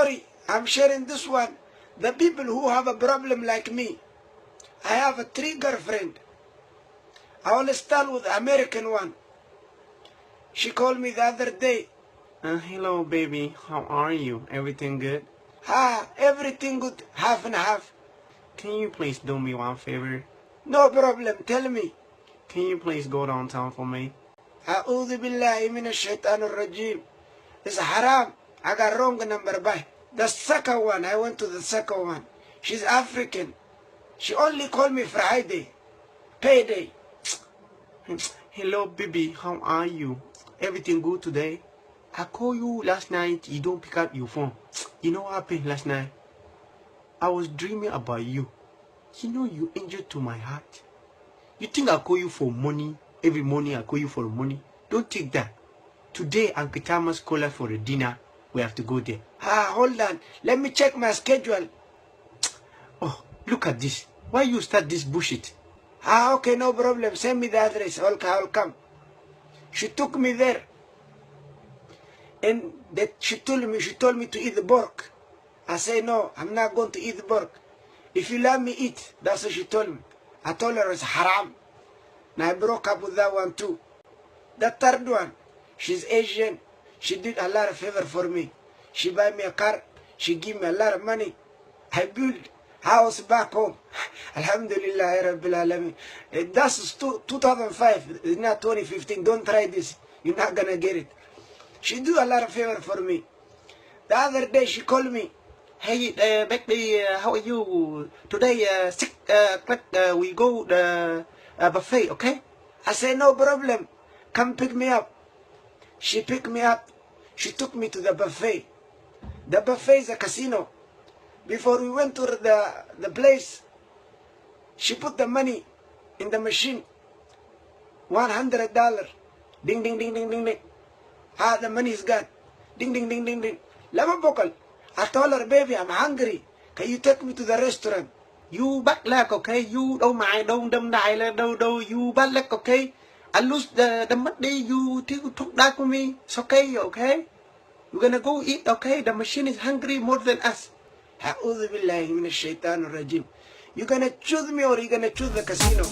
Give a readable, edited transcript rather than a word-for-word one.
sorry, I'm sharing this one. The people who have a problem like me, I have a 3 girlfriend. I will start with the American one. She called me the other day. Hello, baby. How are you? Everything good? Everything good, half and half. Can you please do me one favor? No problem, tell me. Can you please go downtown for me? A'udhu billahi minash shaitanir rajim. It's haram. I got wrong number by. The second one, I went to the second one. She's African. She only called me Friday. Payday. Hello, baby. How are you? Everything good today? I called you last night. You don't pick up your phone. You know what happened last night? I was dreaming about you. You know you injured to my heart. You think I call you for money? Every morning I call you for money? Don't take that. Today Uncle Thomas called us for a dinner. We have to go there. Hold on. Let me check my schedule. Oh, look at this. Why you start this bullshit? Okay, no problem. Send me the address. I'll come. She took me there. And she told me to eat the pork. I say, no, I'm not going to eat the pork. If you let me eat, that's what she told me. I told her it's haram. Now I broke up with that one too. The third one, she's Asian. She did a lot of favor for me. She buy me a car. She give me a lot of money. I built house back home. Alhamdulillah, Rabbil Alameen. That's 2005. It's not 2015. Don't try this. You're not gonna get it. She do a lot of favor for me. The other day she called me. Hey, baby, how are you? Today, 6 o'clock, we go the buffet, okay? I said, no problem. Come pick me up. She picked me up. She took me to the buffet. The buffet is a casino. Before we went to the place, she put the money in the machine. $100. Ding, ding, ding, ding, ding, ding. The money is gone. Ding, ding, ding, ding, ding. Lama bokal. I told her, baby, I'm hungry. Can you take me to the restaurant? You back leg, okay? You don't mind, don't die, you back leg, okay? I lose the money, you talk that with me. It's okay, okay? We're gonna go eat, okay? The machine is hungry more than us. A'udhu billahi minash shaitanir rajim. You gonna choose me or you gonna choose the casino?